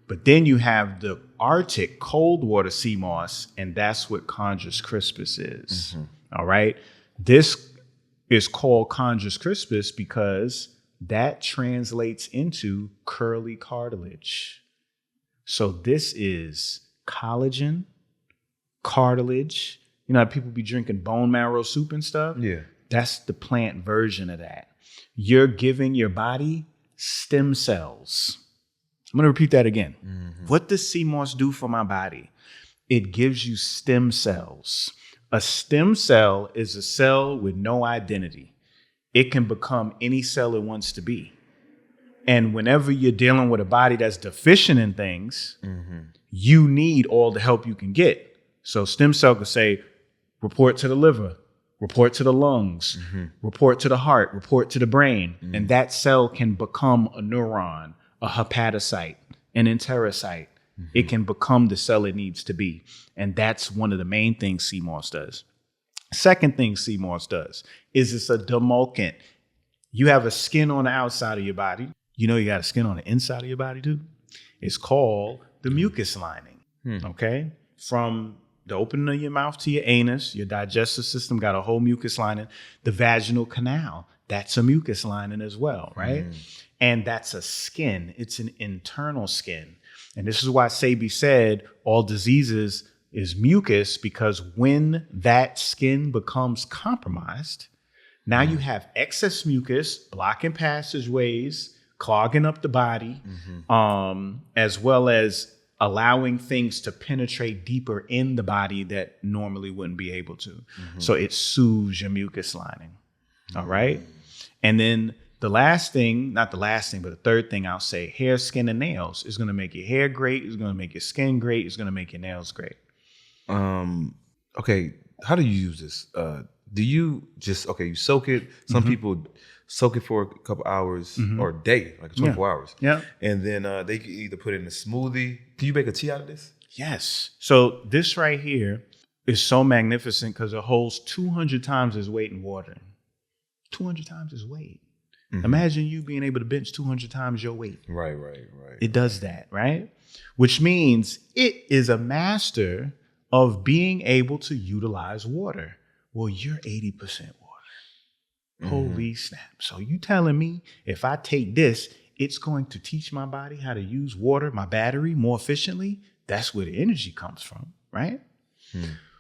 But then you have the Arctic cold water sea moss, and that's what Chondrus crispus is. All right. This is called Chondrus crispus because that translates into curly cartilage. So this is collagen, cartilage. You know how people be drinking bone marrow soup and stuff? Yeah. That's the plant version of that. You're giving your body stem cells. I'm going to repeat that again. What does sea moss do for my body? It gives you stem cells. A stem cell is a cell with no identity. It can become any cell it wants to be. And whenever you're dealing with a body that's deficient in things, you need all the help you can get. So stem cell could say, report to the liver, report to the lungs, report to the heart, report to the brain. And that cell can become a neuron, a hepatocyte, an enterocyte. It can become the cell it needs to be. And that's one of the main things sea moss does. Second thing sea moss does is it's a demulcent. You have a skin on the outside of your body. You know you got a skin on the inside of your body too? It's called the mucus lining, okay? From the opening of your mouth to your anus, your digestive system got a whole mucus lining. The vaginal canal, that's a mucus lining as well, right? And that's a skin. It's an internal skin. And this is why Sebi said all diseases is mucus, because when that skin becomes compromised, now you have excess mucus blocking passageways, clogging up the body, as well as allowing things to penetrate deeper in the body that normally wouldn't be able to. So it soothes your mucus lining. All right. And then the last thing, not the last thing, but the third thing I'll say, hair, skin, and nails is going to make your hair great. It's going to make your skin great. It's going to make your nails great. Okay. How do you use this? Do you just, you soak it. Some people soak it for a couple hours or a day, like 24 hours. Yeah. And then they can either put it in a smoothie. Can you make a tea out of this? Yes. So this right here is so magnificent because it holds 200 times its weight in water. 200 times its weight. Imagine you being able to bench 200 times your weight. Right. It does that, right? Which means it is a master of being able to utilize water. Well, you're 80% water. Holy snap. So you telling me if I take this, it's going to teach my body how to use water, my battery, more efficiently? That's where the energy comes from, right?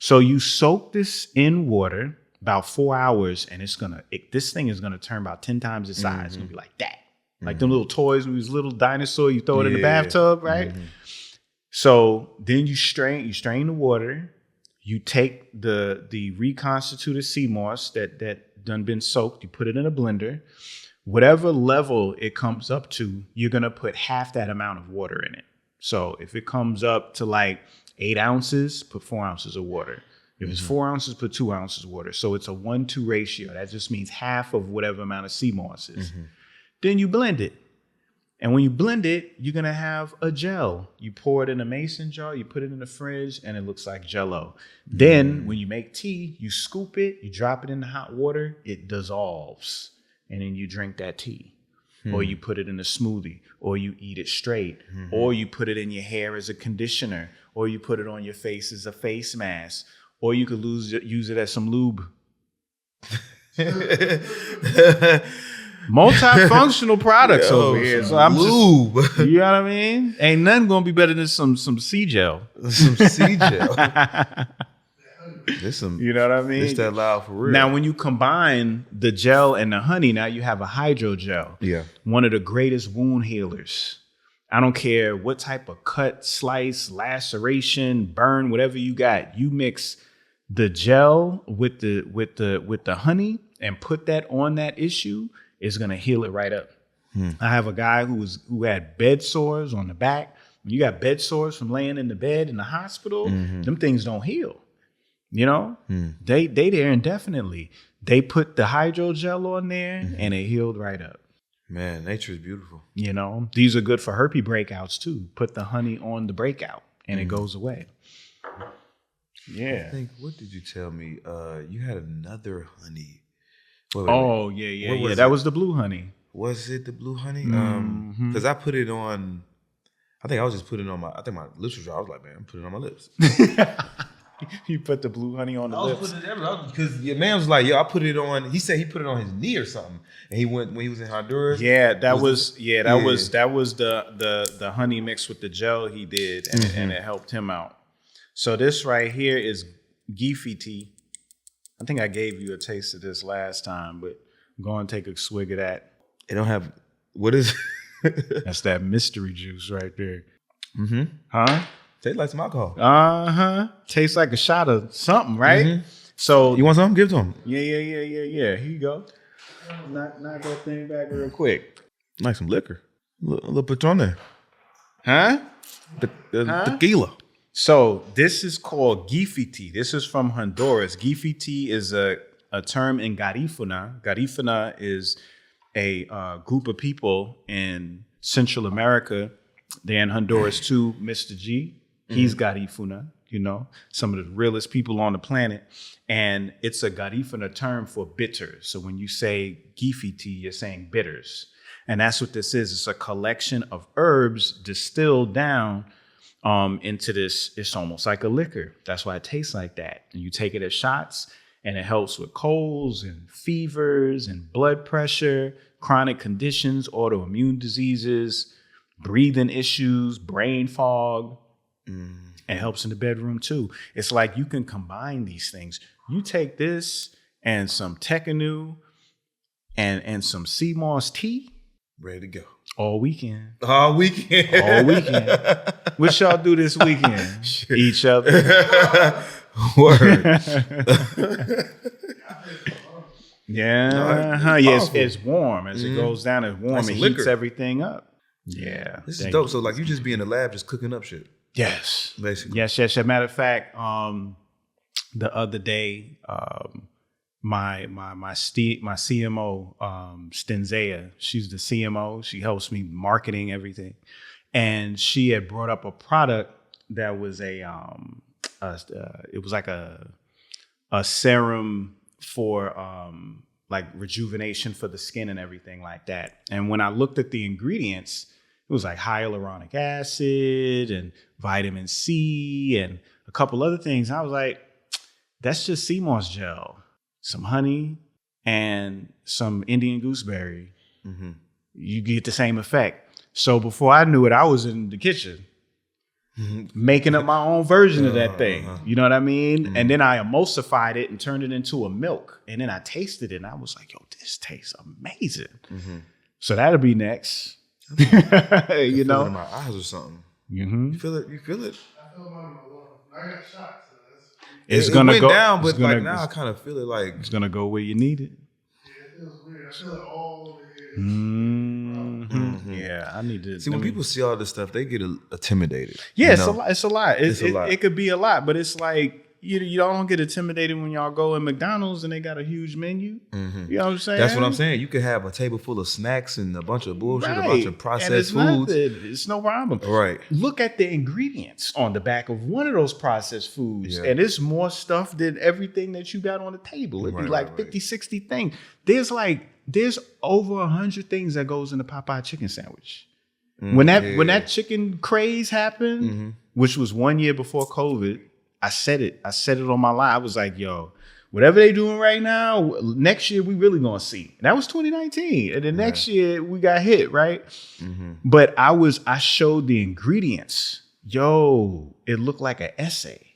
So you soak this in water about 4 hours, and this thing is gonna turn about 10 times its size. It's gonna be like that. Like them little toys when you was a little dinosaur, you throw it in the bathtub, right? So then you strain the water, you take the reconstituted sea moss that done been soaked, you put it in a blender. Whatever level it comes up to, you're gonna put half that amount of water in it. So if it comes up to like 8 ounces, put 4 ounces of water. If it's 4 ounces, put 2 ounces of water. So it's a 1-2 ratio. That just means half of whatever amount of sea moss is. Then you blend it. And when you blend it, you're going to have a gel. You pour it in a mason jar, you put it in the fridge, and it looks like Jell-O. Then when you make tea, you scoop it, you drop it in the hot water, it dissolves. And then you drink that tea. Or you put it in a smoothie, or you eat it straight, or you put it in your hair as a conditioner, or you put it on your face as a face mask. Or you could use it as some lube. Multifunctional products over here. So I'm lube. You know what I mean? Ain't nothing gonna be better than some sea gel. Some sea gel. You know what I mean? It's that loud for real. Now, when you combine the gel and the honey, now you have a hydrogel. Yeah. One of the greatest wound healers. I don't care what type of cut, slice, laceration, burn, whatever you got. You mix the gel with the honey and put that on that issue, is gonna heal it right up. I have a guy who had bed sores on the back. When you got bed sores from laying in the bed in the hospital, them things don't heal. You know, they there indefinitely. They put the hydrogel on there and it healed right up. Man, nature is beautiful. You know, these are good for herpes breakouts too. Put the honey on the breakout and it goes away. Yeah. I think, what did you tell me? You had another honey. Yeah. That was the blue honey. Was it the blue honey? Because I put it on I think I was just putting it on my. I think my lips were dry. I was like, man, I'm putting it on my lips. You put the blue honey on the lips. Putting it everywhere because your man was like, yo, I put it on. He said he put it on his knee or something, and he went when he was in Honduras. Yeah, that was the honey mixed with the gel he did, and it helped him out. So this right here is Geefy tea. I think I gave you a taste of this last time, but go and take a swig of that. It don't have what is. That's that mystery juice right there. Mm-hmm. Huh? Tastes like some alcohol. Tastes like a shot of something, right? Mm-hmm. So you want something? Give it to him. Yeah. Here you go. Knock that thing back real quick. Like some liquor. A little Patron there. Huh? Tequila. So this is called Geefy tea. This is from Honduras. Geefy tea is a term in Garifuna. Garifuna is a group of people in Central America. They're in Honduras too. Mr. G, he's Garifuna, some of the realest people on the planet. And it's a Garifuna term for bitters. So when you say Geefy tea, you're saying bitters. And that's what this is. It's a collection of herbs distilled down into this. It's almost like a liquor. That's why it tastes like that. And you take it as shots. And it helps with colds and fevers and blood pressure, chronic conditions, autoimmune diseases, breathing issues, brain fog. It helps in the bedroom too. It's like you can combine these things. You take this and some Tekanu and some sea moss tea. Ready to go. All weekend. All weekend. What y'all do this weekend? Each other. Word. It's warm. As it goes down, it's warm. It heats everything up. Yeah. This is dope. So like you just be in the lab just cooking up shit. Yes. Basically. Yes. Matter of fact, the other day, my CMO, Stenzea, she's the CMO. She helps me marketing everything. And she had brought up a product that was it was like a serum for like rejuvenation for the skin and everything like that. And when I looked at the ingredients, it was like hyaluronic acid and vitamin C and a couple other things. I was like, that's just sea moss gel, some honey and some Indian gooseberry. Mm-hmm. You get the same effect. So before I knew it, I was in the kitchen making up my own version of that thing. You know what I mean? Mm-hmm. And then I emulsified it and turned it into a milk. And then I tasted it and I was like, yo, this tastes amazing. Mm-hmm. So that'll be next. You know? It in my eyes or something. Mm-hmm. You feel it? I feel mine I got shot. So it's it gonna went go down, but like now I kind of feel it like it's gonna go where you need it. Yeah, it feels weird. I feel it all over here. Mm-hmm. Yeah, I need to see when people see all this stuff, they get intimidated. Yeah, it's a lot. It's a lot. It's a lot. It could be a lot, but it's like you don't get intimidated when y'all go in McDonald's and they got a huge menu. Mm-hmm. You know what I'm saying? That's what I'm saying. You could have a table full of snacks and a bunch of bullshit, a bunch of processed foods. It's no problem. Right. Look at the ingredients on the back of one of those processed foods. Yeah. And it's more stuff than everything that you got on the table. It'd be like 50, 60 things. There's over 100 things that goes in the Popeye chicken sandwich. When that chicken craze happened, which was 1 year before COVID, I said it on my live. I was like, yo, whatever they doing right now, next year we really gonna see. And that was 2019. And the next year we got hit, right? Mm-hmm. But I showed the ingredients. Yo, it looked like an essay.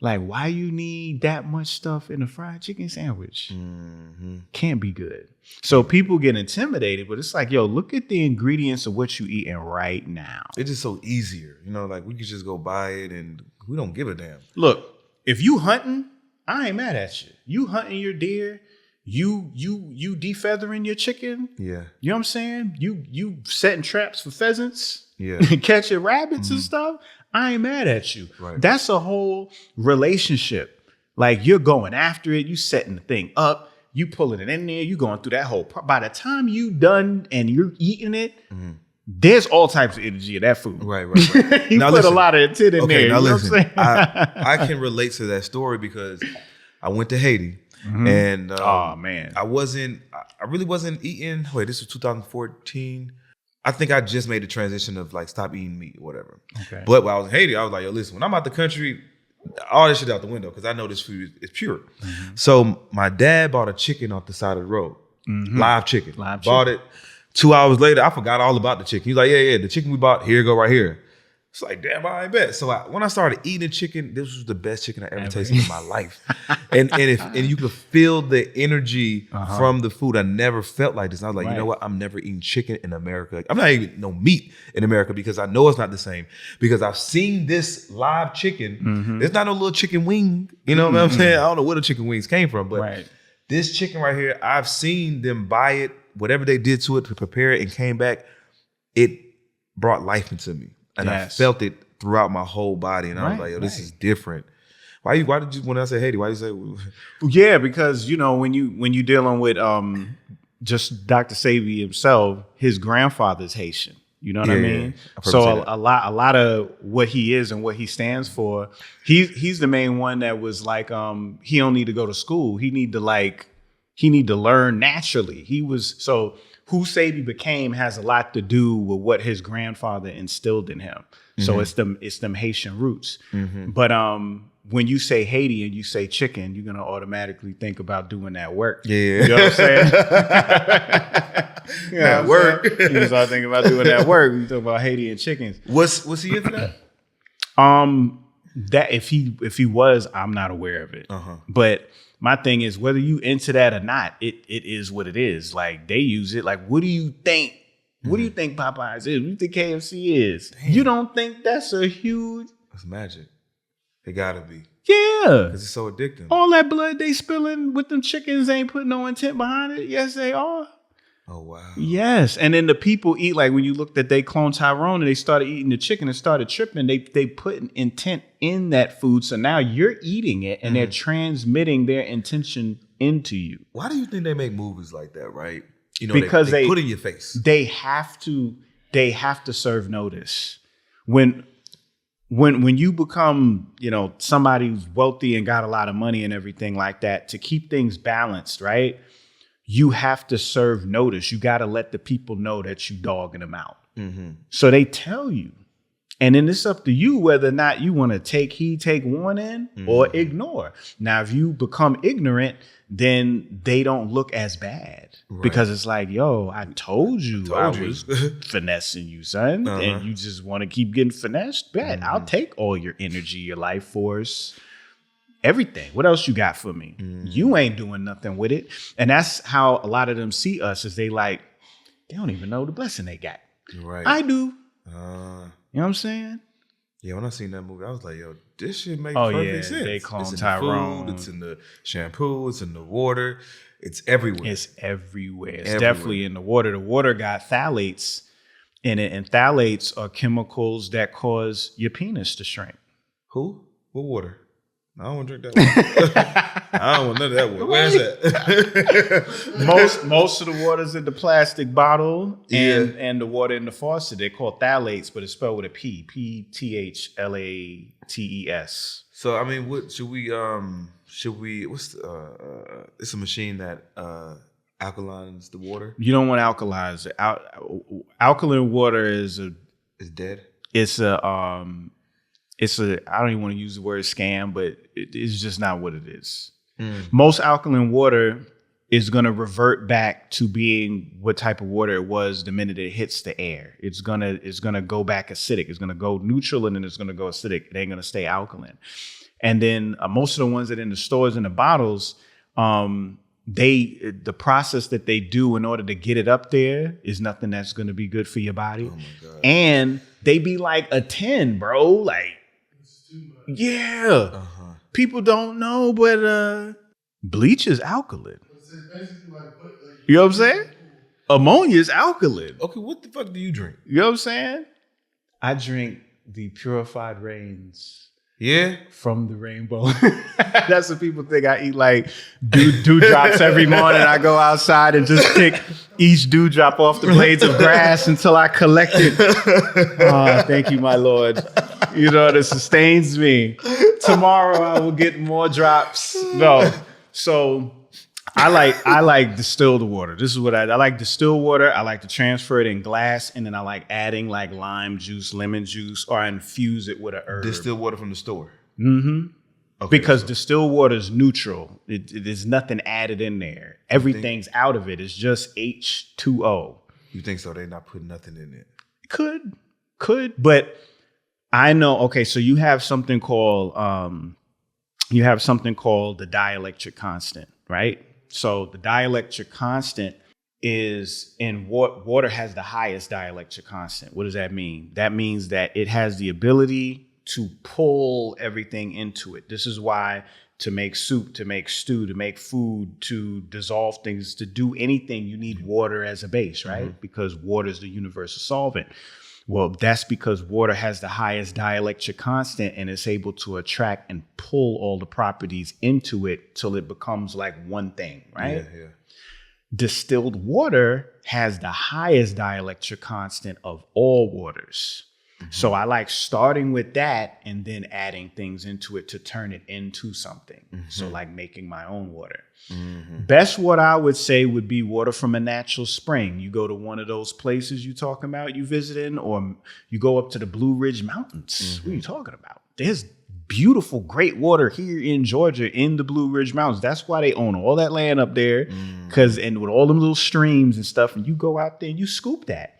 Like, why you need that much stuff in a fried chicken sandwich? Mm-hmm. Can't be good. So people get intimidated, but it's like, yo, look at the ingredients of what you eating right now. It's just so easier. Like we could just go buy it and we don't give a damn. Look, if you hunting, I ain't mad at you. You hunting your deer, you defeathering your chicken. Yeah. You know what I'm saying? You setting traps for pheasants. Yeah. Catching rabbits and stuff. I ain't mad at you. Right. That's a whole relationship. Like you're going after it, you setting the thing up, you pulling it in there, you going through that whole by the time you done and you're eating it, there's all types of energy in that food. Right. You now put listen, a lot of intent in there. Now you listen, know what I'm saying? I can relate to that story because I went to Haiti and oh man. I really wasn't eating. Wait, this was 2014. I think I just made the transition of like stop eating meat or whatever. Okay. But when I was in Haiti, I was like, yo, listen, when I'm out the country, all this shit out the window because I know this food is pure. So my dad bought a chicken off the side of the road, live chicken. Bought it. 2 hours later, I forgot all about the chicken. He's like, yeah, the chicken we bought, here you go right here. It's like, damn, I bet. So when I started eating chicken, this was the best chicken I ever tasted in my life. And you could feel the energy from the food. I never felt like this. And I was like, you know what? I'm never eating chicken in America. I'm not eating no meat in America because I know it's not the same. Because I've seen this live chicken. It's not no little chicken wing. You know what I'm saying? I don't know where the chicken wings came from, but this chicken right here, I've seen them buy it, whatever they did to it to prepare it and came back. It brought life into me. And I felt it throughout my whole body. And I was like, yo, this is different. Why did you, when I say Haiti, why did you say? Yeah, because, you know, when you dealing with just Dr. Sebi himself, his grandfather's Haitian. You know what I mean? So a lot of what he is and what he stands for, he's the main one that was like, he don't need to go to school. He need to learn naturally. Who Sebi became has a lot to do with what his grandfather instilled in him. So it's them Haitian roots. But when you say Haiti and you say chicken, you're gonna automatically think about doing that work. Yeah. You know what I'm saying? That work. You start thinking about doing that work. You talk about Haiti and chickens. Was he into that? That if he was, I'm not aware of it. But my thing is, whether you into that or not, it is what it is. Like, they use it. Like, what do you think? What do you think Popeyes is? What do you think KFC is? Damn. You don't think that's a huge... That's magic. It gotta be. Yeah. Because it's so addictive. All that blood they spilling with them chickens ain't putting no intent behind it. Yes, they are. Oh, wow. Yes. And then the people eat, like when you looked at they clone Tyrone and they started eating the chicken and started tripping, they put an intent in that food. So now you're eating it and they're transmitting their intention into you. Why do you think they make movies like that, right? You know, because they put in your face. They have to serve notice. When you become, you know, somebody who's wealthy and got a lot of money and everything like that, to keep things balanced, right? You have to serve notice. You got to let the people know that you dogging them out. So they tell you. And then it's up to you whether or not you want to take warning or ignore. Now, if you become ignorant, then they don't look as bad. Because it's like, yo, I told you I was finessing you, son. And you just want to keep getting finessed? Bet. I'll take all your energy, your life force, everything. What else you got for me? You ain't doing nothing with it. And that's how a lot of them see us, is they don't even know the blessing they got. Right. I do. You know what I'm saying? Yeah, when I seen that movie, I was like, yo, this shit makes perfect sense. They clone it's in Tyrone. The food, it's in the shampoo, it's in the water. It's everywhere. It's everywhere. It's definitely in the water. The water got phthalates in it, and phthalates are chemicals that cause your penis to shrink. Who? What water? I don't want to drink that water. I don't want none of that water. Where's that? most of the water's in the plastic bottle and the water in the faucet. They're called phthalates, but it's spelled with a P. P-T-H-L-A-T-E-S. So I mean, what should we what's it's a machine that alkalines the water? You don't want to alkalize it. Alkaline water is dead. I don't even want to use the word scam, but it's just not what it is. Most alkaline water is going to revert back to being what type of water it was the minute it hits the air. It's gonna go back acidic. It's gonna go neutral and then it's gonna go acidic. It ain't gonna stay alkaline. And then most of the ones that are in the stores and the bottles, the process that they do in order to get it up there is nothing that's gonna be good for your body. Oh my God. And they be like a 10, bro. Like, yeah. People don't know, but bleach is alkaline. You know what I'm saying? Ammonia is alkaline. Okay, what the fuck do you drink? You know what I'm saying? I drink the purified rains. Yeah? From the rainbow. That's what people think. I eat like dewdrops every morning. I go outside and just pick each dewdrop off the blades of grass until I collect it. Oh, thank you, my Lord. You know, that sustains me. Tomorrow I will get more drops. No. So I like distilled water. This is what I like distilled water. I like to transfer it in glass, and then I like adding like lime juice, lemon juice, or I infuse it with a herb. Distilled water from the store. Mm-hmm. Okay, Because distilled water is neutral. There's nothing added in there. Everything's out of it. It's just H2O. You think so? They're not putting nothing in it. Could, but I know. Okay, so you have something called the dielectric constant, right? So the dielectric constant is in water has the highest dielectric constant. What does that mean? That means that it has the ability to pull everything into it. This is why to make soup, to make stew, to make food, to dissolve things, to do anything, you need water as a base, right? Mm-hmm. Because water is the universal solvent. Well, that's because water has the highest dielectric constant and it's able to attract and pull all the properties into it till it becomes like one thing, right? Yeah. Distilled water has the highest dielectric constant of all waters. Mm-hmm. So I like starting with that and then adding things into it to turn it into something. Mm-hmm. So like making my own water. Mm-hmm. Best water I would say would be water from a natural spring. You go to one of those places you talking about, you visiting, or you go up to the Blue Ridge Mountains. Mm-hmm. What are you talking about? There's beautiful, great water here in Georgia in the Blue Ridge Mountains. That's why they own all that land up there. And with all them little streams and stuff, and you go out there and you scoop that.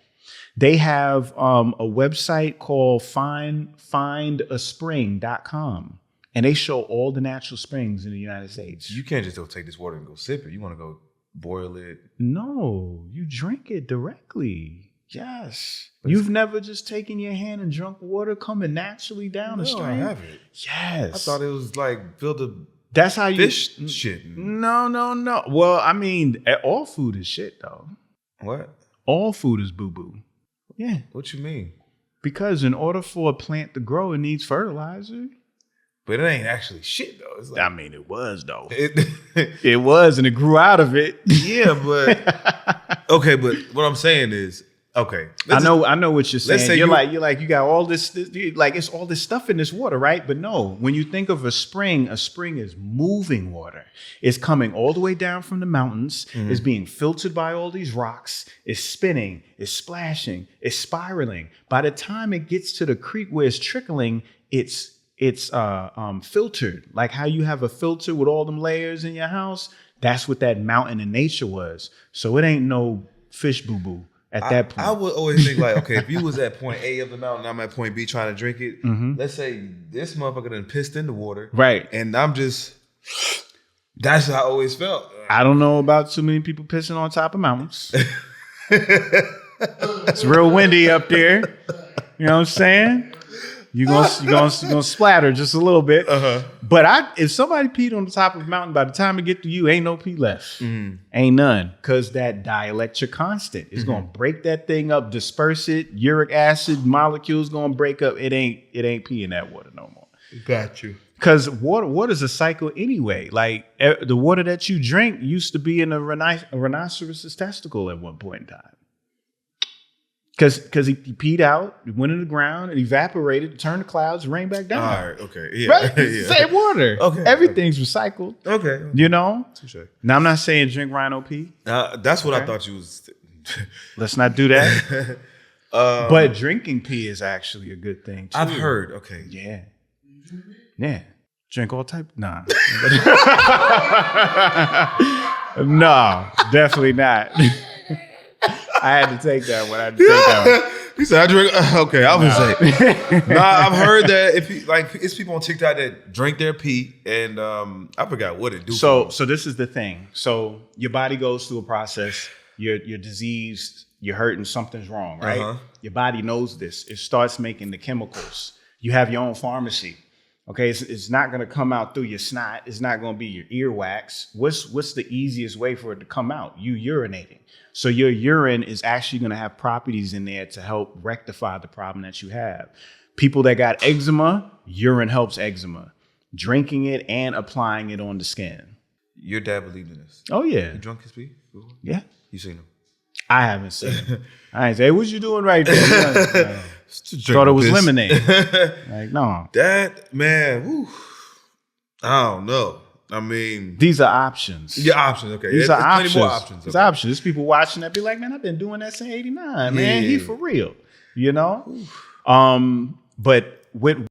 They have a website called findaspring.com, and they show all the natural springs in the United States. You can't just go take this water and go sip it. You want to go boil it? No, you drink it directly. Yes. You've never just taken your hand and drunk water coming naturally down the stream? I haven't. Yes. I thought it was like filled with That's how you fish shit. No. Well, I mean, all food is shit, though. What? All food is boo-boo. Yeah. What you mean? Because in order for a plant to grow, it needs fertilizer. But it ain't actually shit, though. It's like, I mean, it was, though. It was, and it grew out of it. Yeah, but... Okay, but what I'm saying is... Okay. I know what you're saying. You're like you got all this like it's all this stuff in this water, right? But no, when you think of a spring is moving water. It's coming all the way down from the mountains. Mm-hmm. It's being filtered by all these rocks. It's spinning. It's splashing. It's spiraling. By the time it gets to the creek where it's trickling, it's filtered. Like how you have a filter with all them layers in your house. That's what that mountain in nature was. So it ain't no fish boo-boo. At that point, I would always think like, okay, if you was at point A of the mountain, I'm at point B trying to drink it. Mm-hmm. Let's say this motherfucker done pissed in the water, right? And I'm just, that's how I always felt. I don't know about too many people pissing on top of mountains. It's real windy up there. You know what I'm saying? You're gonna splatter just a little bit. Uh-huh. But if somebody peed on the top of the mountain, by the time it get to you, ain't no pee left. Mm-hmm. Ain't none. Because that dielectric constant is gonna break that thing up, disperse it. Uric acid molecules gonna break up. It ain't pee in that water no more. Got you. Because water's a cycle anyway. Like the water that you drink used to be in a rhinoceros's testicle at one point in time. Because he peed out, it went in the ground, it evaporated, turned to clouds, rained back down. All right, okay. Yeah. Right? Yeah. Same water. Okay. Everything's recycled. Okay. You know? Touché. Now, I'm not saying drink rhino pee. That's what I thought you was... Let's not do that. But drinking pee is actually a good thing, too. I've heard, okay. Yeah. Yeah. Drink all type... Nah. No, definitely not. I had to take that one. He said, "I drink." Okay, I was say, I've heard that it's people on TikTok that drink their pee, and I forgot what it do. So this is the thing. So your body goes through a process. You're diseased. You're hurting. Something's wrong, right? Uh-huh. Your body knows this. It starts making the chemicals. You have your own pharmacy. Okay, it's not going to come out through your snot. It's not going to be your earwax. What's the easiest way for it to come out? You urinating. So your urine is actually going to have properties in there to help rectify the problem that you have. People that got eczema, urine helps eczema. Drinking it and applying it on the skin. Your dad believed in this. Oh, yeah. You drunk his pee? Yeah. You seen him? I haven't seen him. I ain't say, what you doing right there? Thought it was lemonade. Like, no. That, man, whew, I don't know. I mean, these are options. yeah, options. Okay, These are plenty options. more options. These Okay. options. There's people watching that be like, man, I've been doing that since '89. Man, he for real. You know. But with